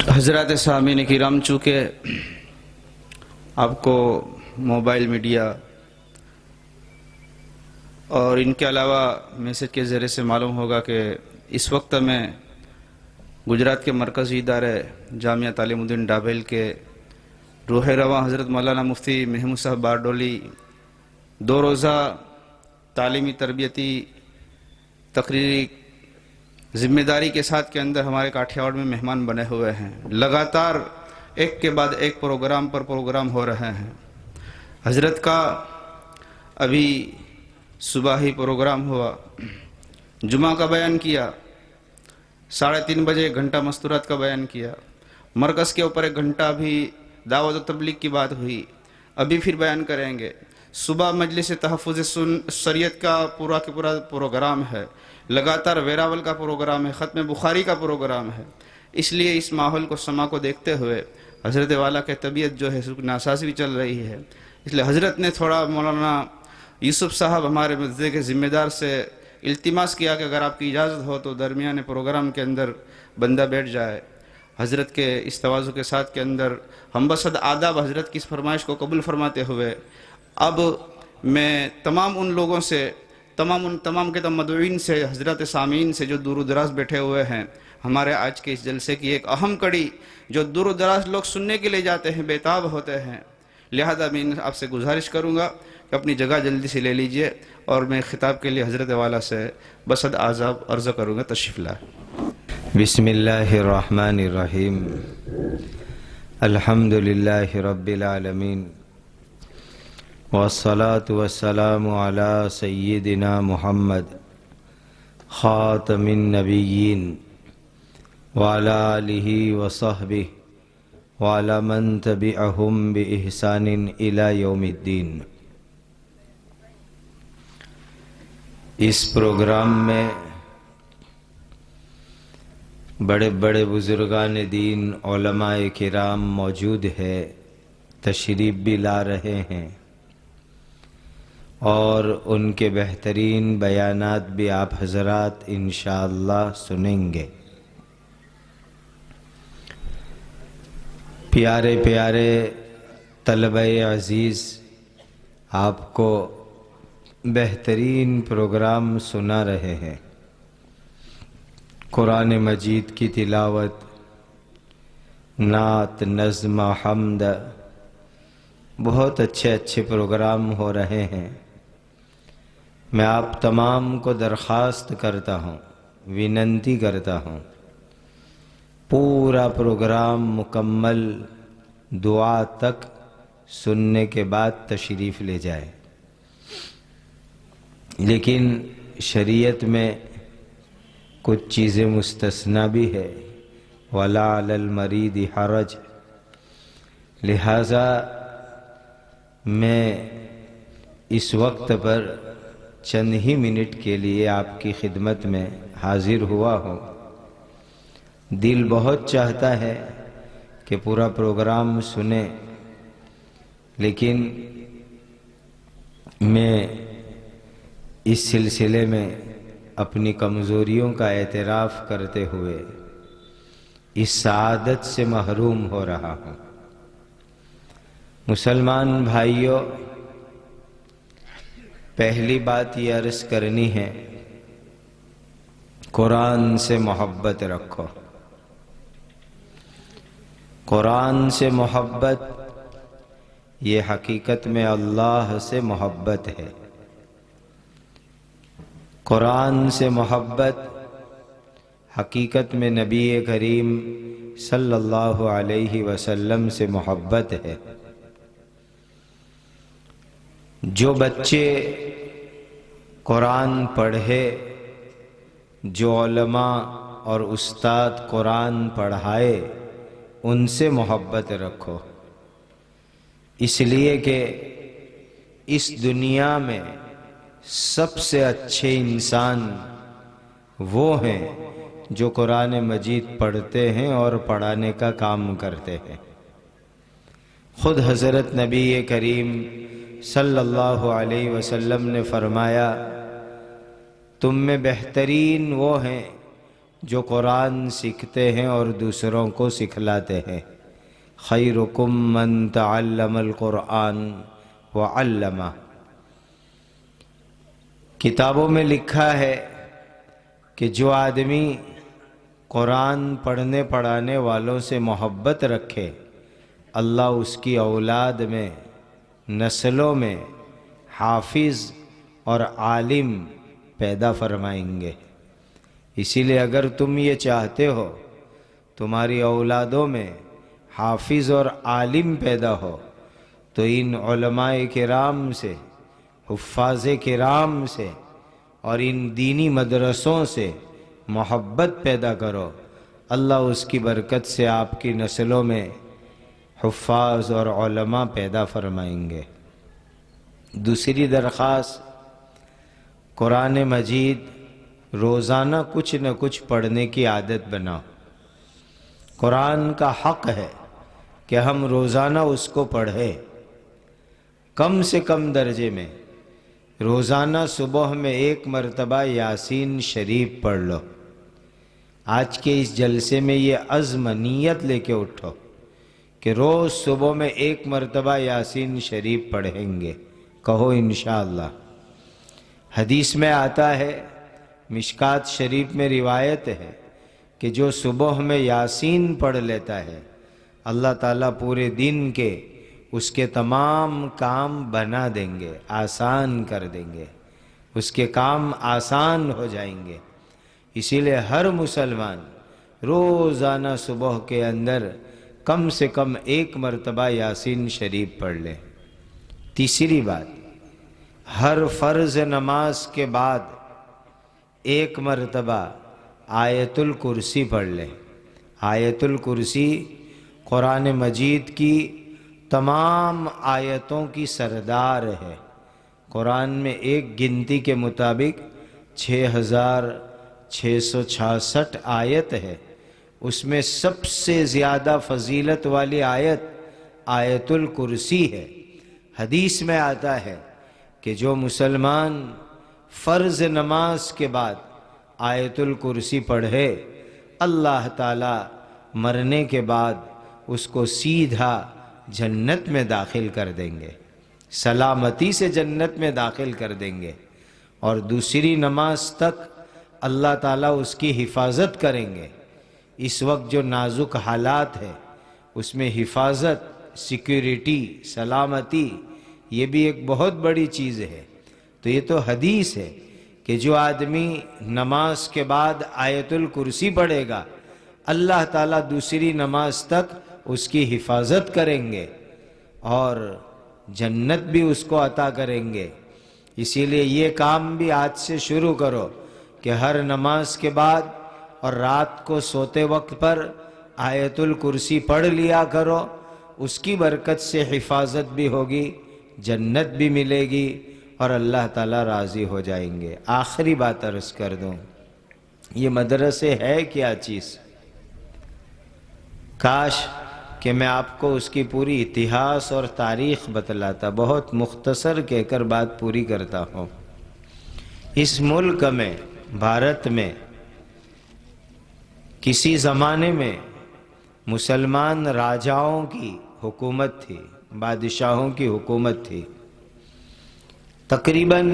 حضرات سامعین کرام، چونکہ آپ کو موبائل میڈیا اور ان کے علاوہ میسج کے ذریعے سے معلوم ہوگا کہ اس وقت میں گجرات کے مرکزی ادارے جامعہ تعلیم الدین ڈابھیل کے روح رواں حضرت مولانا مفتی محمود صاحب باردولی 2 روزہ تعلیمی تربیتی تقریری ذمہ داری کے ساتھ کے اندر ہمارے کاٹھیاواڑ میں مہمان بنے ہوئے ہیں۔ لگاتار ایک کے بعد ایک پروگرام پر پروگرام ہو رہے ہیں۔ حضرت کا ابھی صبح ہی پروگرام ہوا، جمعہ کا بیان کیا، 3:30 بجے 1 گھنٹہ مستورات کا بیان کیا، مرکز کے اوپر 1 گھنٹہ بھی دعوت و تبلیغ کی بات ہوئی، ابھی پھر بیان کریں گے۔ صبح مجلس تحفظ شریعت کا پورا کے پورا پروگرام ہے، لگاتار ویراول کا پروگرام ہے، ختم بخاری کا پروگرام ہے۔ اس لیے اس ماحول کو سما کو دیکھتے ہوئے حضرت والا کے طبیعت جو ہے ناساز بھی چل رہی ہے، اس لیے حضرت نے تھوڑا مولانا یوسف صاحب ہمارے مسجد کے ذمہ دار سے التماس کیا کہ اگر آپ کی اجازت ہو تو درمیان پروگرام کے اندر بندہ بیٹھ جائے۔ حضرت کے اس تواضع کے ساتھ کے اندر ہم بصد آداب حضرت کی اس فرمائش کو قبول فرماتے ہوئے اب میں تمام ان لوگوں سے تمام کے مدعوین سے، حضرت سامعین سے جو دور و دراز بیٹھے ہوئے ہیں، ہمارے آج کے اس جلسے کی ایک اہم کڑی جو دور و دراز لوگ سننے کے لیے جاتے ہیں، بےتاب ہوتے ہیں، لہذا میں آپ سے گزارش کروں گا کہ اپنی جگہ جلدی سے لے لیجئے اور میں خطاب کے لیے حضرت والا سے بصد آداب عرض کروں گا۔ تشریف لائیں۔ بسم اللہ الرحمن الرحیم، الحمد للہ رب العالمین، والصلاة والسلام علی سیدنا محمد خاتم النبیین وعلی آلہ وصحبہ وعلی من تبعہم بإحسان الی یوم الدین۔ اس پروگرام میں بڑے بڑے بزرگان دین، علماء کرام موجود ہے، تشریف بھی لا رہے ہیں اور ان کے بہترین بیانات بھی آپ حضرات انشاءاللہ سنیں گے۔ پیارے پیارے طلبہ عزیز، آپ کو بہترین پروگرام سنا رہے ہیں۔ قرآن مجید کی تلاوت، نعت، نظم، حمد، بہت اچھے پروگرام ہو رہے ہیں۔ میں آپ تمام کو درخواست کرتا ہوں، وننتی کرتا ہوں، پورا پروگرام مکمل دعا تک سننے کے بعد تشریف لے جائے۔ لیکن شریعت میں کچھ چیزیں مستثنیٰ بھی ہے، وَلَا عَلَى الْمَرِيضِ حَرَجٌ، لہذا میں اس وقت پر چند ہی منٹ کے لیے آپ کی خدمت میں حاضر ہوا ہوں۔ دل بہت چاہتا ہے کہ پورا پروگرام سنیں، لیکن میں اس سلسلے میں اپنی کمزوریوں کا اعتراف کرتے ہوئے اس سعادت سے محروم ہو رہا ہوں۔ مسلمان بھائیوں، پہلی بات یہ عرض کرنی ہے، قرآن سے محبت رکھو۔ قرآن سے محبت یہ حقیقت میں اللہ سے محبت ہے۔ قرآن سے محبت حقیقت میں نبی کریم صلی اللہ علیہ وسلم سے محبت ہے۔ جو بچے قرآن پڑھے، جو علماء اور استاد قرآن پڑھائے، ان سے محبت رکھو، اس لیے کہ اس دنیا میں سب سے اچھے انسان وہ ہیں جو قرآن مجید پڑھتے ہیں اور پڑھانے کا کام کرتے ہیں۔ خود حضرت نبی کریم صلی اللہ علیہ وسلم نے فرمایا، تم میں بہترین وہ ہیں جو قرآن سیکھتے ہیں اور دوسروں کو سکھلاتے ہیں۔ خیرکم من تعلم القرآن وعلمہ۔ کتابوں میں لکھا ہے کہ جو آدمی قرآن پڑھنے پڑھانے والوں سے محبت رکھے، اللہ اس کی اولاد میں، نسلوں میں حافظ اور عالم پیدا فرمائیں گے۔ اسی لیے اگر تم یہ چاہتے ہو تمہاری اولادوں میں حافظ اور عالم پیدا ہو، تو ان علماء کرام سے، حفاظ کرام سے اور ان دینی مدرسوں سے محبت پیدا کرو۔ اللہ اس کی برکت سے آپ کی نسلوں میں حفاظ اور علماء پیدا فرمائیں گے۔ دوسری درخواست، قرآن مجید روزانہ کچھ نہ کچھ پڑھنے کی عادت بناؤ۔ قرآن کا حق ہے کہ ہم روزانہ اس کو پڑھیں، کم سے کم درجے میں۔ روزانہ صبح میں 1 مرتبہ یاسین شریف پڑھ لو۔ آج کے اس جلسے میں یہ عزم، نیت لے کے اٹھو کہ روز صبح میں 1 مرتبہ یاسین شریف پڑھیں گے۔ کہو انشاءاللہ۔ حدیث میں آتا ہے، مشکات شریف میں روایت ہے کہ جو صبح میں یاسین پڑھ لیتا ہے، اللہ تعالیٰ پورے دن کے اس کے تمام کام بنا دیں گے، آسان کر دیں گے، اس کے کام آسان ہو جائیں گے۔ اسی لیے ہر مسلمان روزانہ صبح کے اندر کم سے کم 1 مرتبہ یاسین شریف پڑھ لے۔ تیسری بات، ہر فرض نماز کے بعد 1 مرتبہ آیت الکرسی پڑھ لیں۔ آیت الکرسی قرآن مجید کی تمام آیتوں کی سردار ہے۔ قرآن میں ایک گنتی کے مطابق 6666 آیت ہے، اس میں سب سے زیادہ فضیلت والی آیت آیت الکرسی ہے۔ حدیث میں آتا ہے کہ جو مسلمان فرض نماز کے بعد آیت الکرسی پڑھے، اللہ تعالیٰ مرنے کے بعد اس کو سیدھا جنت میں داخل کر دیں گے، سلامتی سے جنت میں داخل کر دیں گے، اور دوسری نماز تک اللہ تعالیٰ اس کی حفاظت کریں گے۔ اس وقت جو نازک حالات ہے اس میں حفاظت، سیکیورٹی، سلامتی، یہ بھی ایک بہت بڑی چیز ہے۔ تو یہ تو حدیث ہے کہ جو آدمی نماز کے بعد آیت الکرسی پڑھے گا، اللہ تعالیٰ دوسری نماز تک اس کی حفاظت کریں گے اور جنت بھی اس کو عطا کریں گے۔ اسی لیے یہ کام بھی آج سے شروع کرو کہ ہر نماز کے بعد اور رات کو سوتے وقت پر آیت الکرسی پڑھ لیا کرو، اس کی برکت سے حفاظت بھی ہوگی، جنت بھی ملے گی اور اللہ تعالیٰ راضی ہو جائیں گے۔ آخری بات عرض کر دوں، یہ مدرسے ہے کیا چیز؟ کاش کہ میں آپ کو اس کی پوری اتہاس اور تاریخ بتلاتا، بہت مختصر کہہ کر بات پوری کرتا ہوں۔ اس ملک میں، بھارت میں، کسی زمانے میں مسلمان راجاؤں کی حکومت تھی، بادشاہوں کی حکومت تھی۔ تقریباً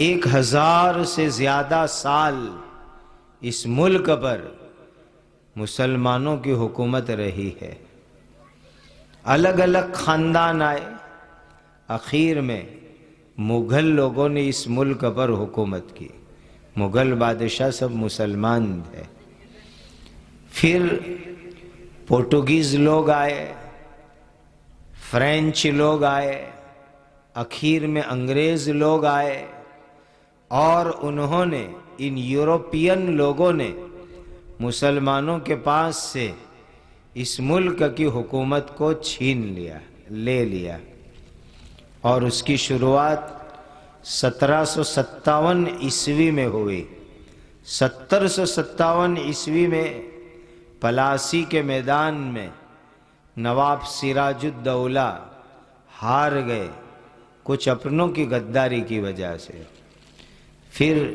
1000 سے زیادہ سال اس ملک پر مسلمانوں کی حکومت رہی ہے۔ الگ الگ خاندان آئے، آخر میں مغل لوگوں نے اس ملک پر حکومت کی، مغل بادشاہ سب مسلمان تھے۔ پھر پورتگیز لوگ آئے، فرینچ لوگ آئے، آخر میں انگریز لوگ آئے، اور انہوں نے، ان یورپین لوگوں نے مسلمانوں کے پاس سے اس ملک کی حکومت کو چھین لیا، لے لیا، اور اس کی شروعات 1757 عیسوی میں ہوئی۔ 1757 عیسوی میں پلاسی کے میدان میں نواب سراج الدولہ ہار گئے، کچھ اپنوں کی غداری کی وجہ سے۔ پھر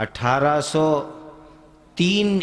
1803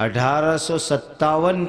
1857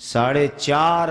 4.5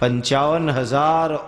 55,000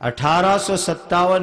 1857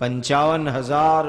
55,000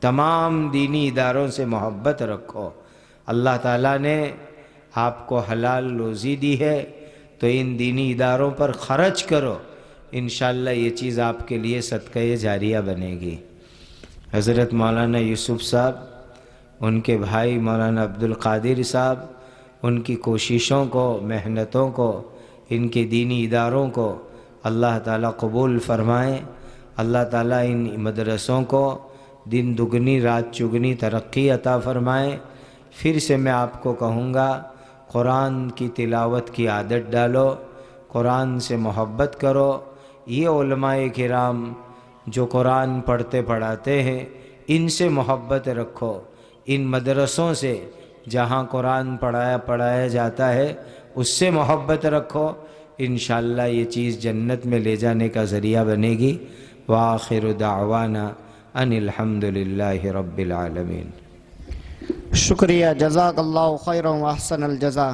تمام دینی اداروں سے محبت رکھو۔ اللہ تعالیٰ نے آپ کو حلال روزی دی ہے تو ان دینی اداروں پر خرچ کرو، انشاءاللہ یہ چیز آپ کے لیے صدقہ جاریہ بنے گی۔ حضرت مولانا یوسف صاحب، ان کے بھائی مولانا عبدالقادر صاحب، ان کی کوششوں کو، محنتوں کو، ان کے دینی اداروں کو اللہ تعالیٰ قبول فرمائے۔ اللہ تعالیٰ ان مدرسوں کو دن دگنی رات چگنی ترقی عطا فرمائے۔ پھر سے میں آپ کو کہوں گا، قرآن کی تلاوت کی عادت ڈالو، قرآن سے محبت کرو۔ یہ علماء کرام جو قرآن پڑھتے پڑھاتے ہیں، ان سے محبت رکھو۔ ان مدرسوں سے جہاں قرآن پڑھایا جاتا ہے اس سے محبت رکھو، انشاءاللہ یہ چیز جنت میں لے جانے کا ذریعہ بنے گی۔ وآخر دعوانا ان الحمدللہ رب العالمین۔ شکریہ، جزاک اللہ خیرا و احسن الجزا۔